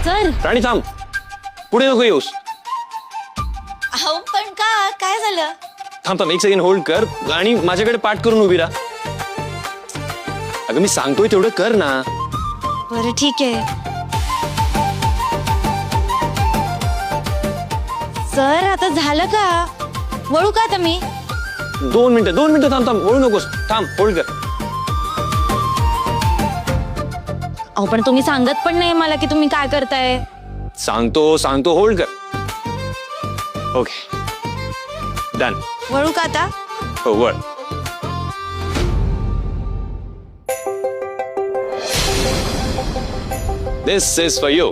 Sir राणी थांब, पुढे नको येऊस. अहो पण का काय झालं? थांब थांब, एक सेकंड होल्ड कर आणि माझ्याकडे पाठ करून उभी राहा. अगं मी सांगतोय तेवढं कर ना. बरं ठीक आहे. सर आता झालं का? वळू का आता मी? 2 मिनिटं थांब थांब, वळू नकोस. थांब, होल्ड कर. अहो पण तुम्ही सांगत पण नाही मला की तुम्ही काय करताय. सांगतो, होल्ड कर. Okay, done. वळू का आता? हो, वळ. This is for you.